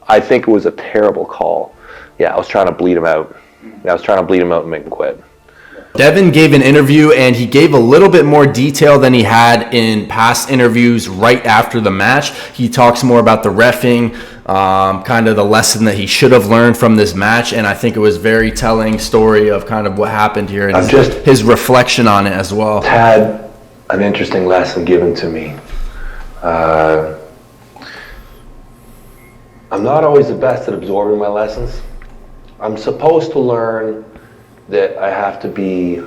I think it was a terrible call. Yeah, I was trying to bleed him out. I was trying to bleed him out and make him quit. Devin gave an interview, and he gave a little bit more detail than he had in past interviews right after the match. He talks more about the reffing, kind of the lesson that he should have learned from this match, and I think it was a very telling story of kind of what happened here and his reflection on it as well. Had an interesting lesson given to me. I'm not always the best at absorbing my lessons. I'm supposed to learn that I have to be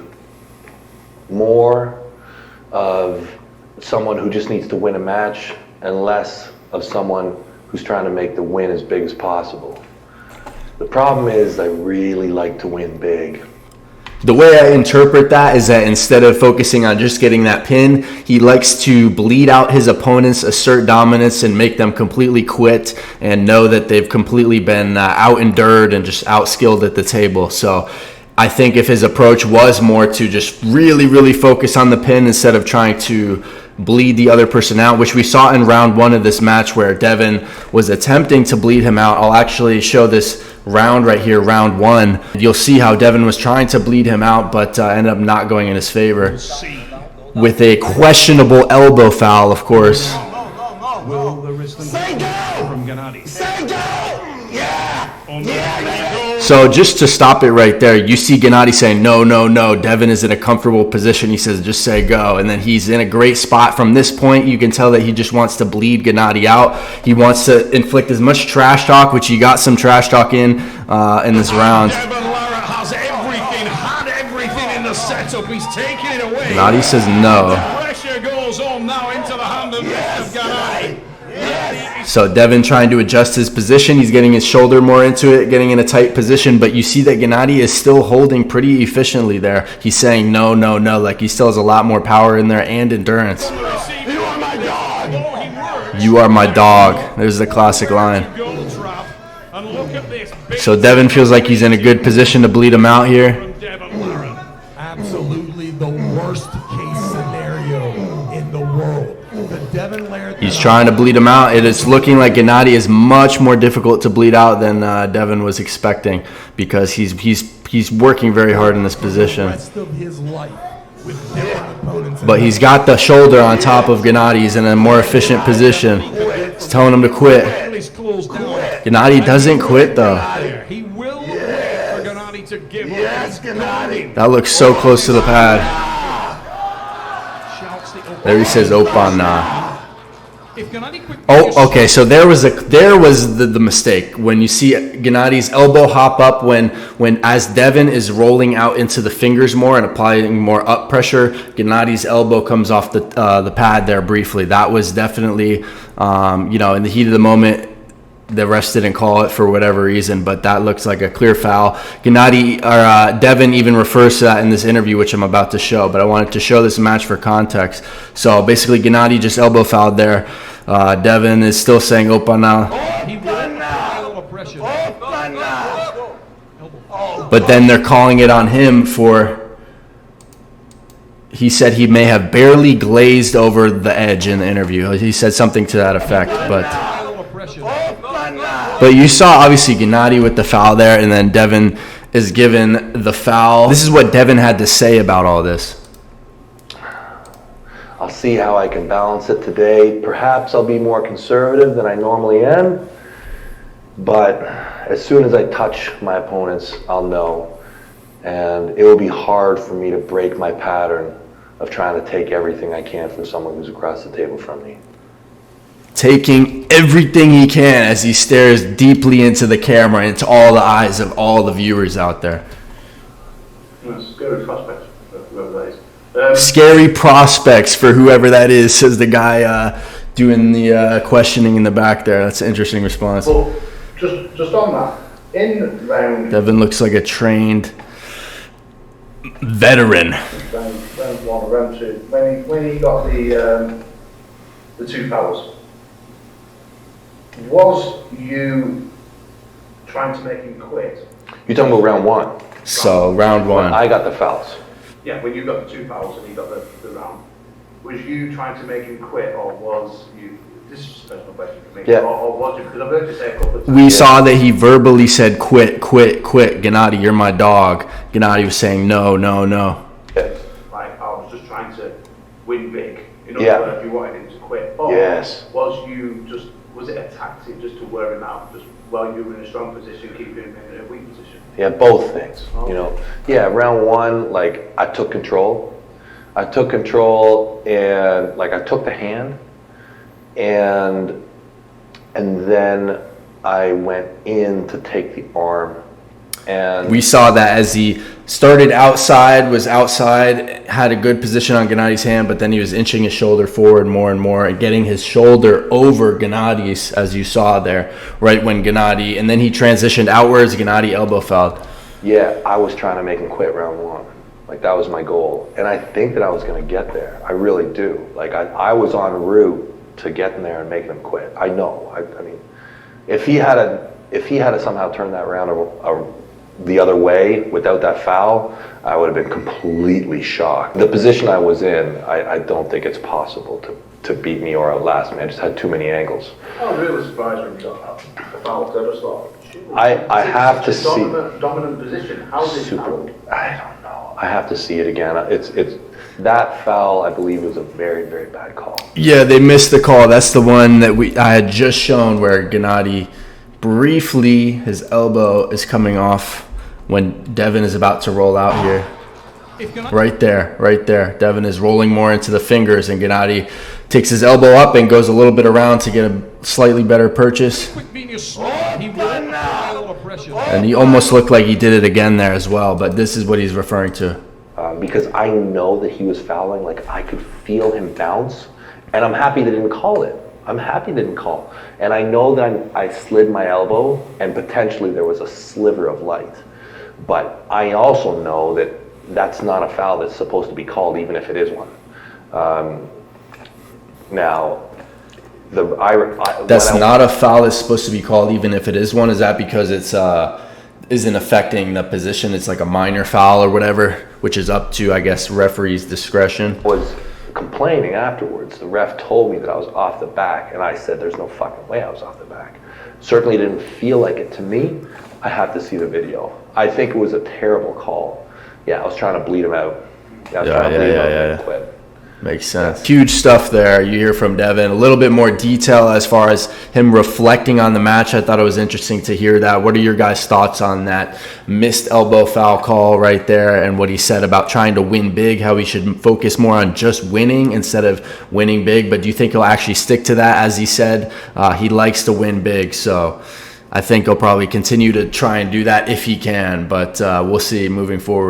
more of someone who just needs to win a match and less of someone who's trying to make the win as big as possible. The problem is I really like to win big. The way I interpret that is that instead of focusing on just getting that pin, he likes to bleed out his opponents, assert dominance, and make them completely quit and know that they've completely been out-endured and just out-skilled at the table. So I think if his approach was more to just really, really focus on the pin instead of trying to bleed the other person out, which we saw in round one of this match where Devin was attempting to bleed him out. I'll actually show this round right here, round one. You'll see how Devin was trying to bleed him out, but ended up not going in his favor with a questionable elbow foul, of course. So just to stop it right there, you see Gennady saying, no, no, no, Devin is in a comfortable position. He says, just say go. And then he's in a great spot. From this point, you can tell that he just wants to bleed Gennady out. He wants to inflict as much trash talk, which he got some trash talk in this round. Devin has everything in the setup. He's taking it away. Gennady says no. The pressure goes on now into the hand of Gennady. So Devin trying to adjust his position. He's getting his shoulder more into it, getting in a tight position. But you see that Gennady is still holding pretty efficiently there. He's saying no, no, no. Like he still has a lot more power in there and endurance. You are my dog. You are my dog. There's the classic line. So Devin feels like he's in a good position to bleed him out here. Absolutely the worst case scenario in the world. He's trying to bleed him out. It is looking like Gennady is much more difficult to bleed out than Devin was expecting because he's working very hard in this position. But he's got the shoulder on top of Gennady. He's in a more efficient position. He's telling him to quit. Gennady doesn't quit though. He will wait for Gennady to give up. That looks so close to the pad. There he says Opan na. Oh, okay. So there was the mistake when you see Gennady's elbow hop up when as Devin is rolling out into the fingers more and applying more up pressure, Gennady's elbow comes off the pad there briefly. That was definitely in the heat of the moment. The refs didn't call it for whatever reason, but that looks like a clear foul. Devin even refers to that in this interview, which I'm about to show, but I wanted to show this match for context. So basically, Gennady just elbow fouled there. Devin is still saying Opana. But then they're calling it on him for, he said he may have barely glazed over the edge in the interview. He said something to that effect, But you saw, obviously, Gennady with the foul there, and then Devin is given the foul. This is what Devin had to say about all this. I'll see how I can balance it today. Perhaps I'll be more conservative than I normally am, but as soon as I touch my opponents, I'll know. And it will be hard for me to break my pattern of trying to take everything I can from someone who's across the table from me. Taking everything he can as he stares deeply into the camera, into all the eyes of all the viewers out there. Scary prospects for whoever that is. Scary prospects for whoever that is, says the guy doing the questioning in the back there. That's an interesting response. Well, just on that, in round... Devin looks like a trained veteran. Round one, round two, when he got the two fouls, was you trying to make him quit? You're talking about round one? So, round one. I got the fouls. Yeah, when you got the two fouls and he got the round, was you trying to make him quit, or was you this is just a personal question for me. Yeah. Or was it? Because I've heard you say a couple of times. We saw that he verbally said, quit, quit, quit. Gennady, you're my dog. Gennady was saying, no, no, no. Yes. Like, I was just trying to win big. In other Yeah. words, you wanted him to quit. Or Yes. was it a tactic just to wear him out, just while you were in a strong position, keeping him in a weak position? Yeah, both things, you know. Yeah, round one, like, I took control. I took control and, like, I took the hand and then I went in to take the arm. And We saw that as he started outside, was outside, had a good position on Gennady's hand, but then he was inching his shoulder forward more and more and getting his shoulder over Gennady's, as you saw there, right when Gennady, and then he transitioned outwards, Gennady elbow fouled. yeah, I was trying to make him quit round one. Like, that was my goal. And I think that I was going to get there. I really do. Like, I was en route to getting there and making him quit. I know. I mean, if he had to somehow turn that around the other way without that foul, I would have been completely shocked. The position I was in, I don't think it's possible to beat me or outlast me. I just had too many angles. I was really surprised when you got the foul. I just thought, I have to see. Dominant position. How did Super. I don't know. I have to see it again. It's that foul, I believe, was a very, very bad call. Yeah, they missed the call. That's the one that I had just shown where Gennady briefly, his elbow is coming off when Devin is about to roll out here. Right there. Devin is rolling more into the fingers, and Gennady takes his elbow up and goes a little bit around to get a slightly better purchase. And he almost looked like he did it again there as well, but this is what he's referring to. Because I know that he was fouling, like, I could feel him bounce, and I'm happy they didn't call it. I'm happy they didn't call. And I know that I slid my elbow, and potentially there was a sliver of light. But I also know that that's not a foul that's supposed to be called, even if it is one. Now, That's not a foul that's supposed to be called, even if it is one. Is that because it's isn't affecting the position? It's like a minor foul or whatever, which is up to, I guess, referee's discretion. Was complaining afterwards. The ref told me that I was off the back, and I said there's no fucking way I was off the back. Certainly didn't feel like it to me. I have to see the video. I think it was a terrible call. Yeah, I was trying to bleed him out. Yeah, I was trying to bleed him out and quit. Makes sense. Huge stuff there. You hear from Devin. A little bit more detail as far as him reflecting on the match. I thought it was interesting to hear that. What are your guys' thoughts on that missed elbow foul call right there, and what he said about trying to win big, how he should focus more on just winning instead of winning big? But do you think he'll actually stick to that? As he said, he likes to win big. So I think he'll probably continue to try and do that if he can, but we'll see moving forward.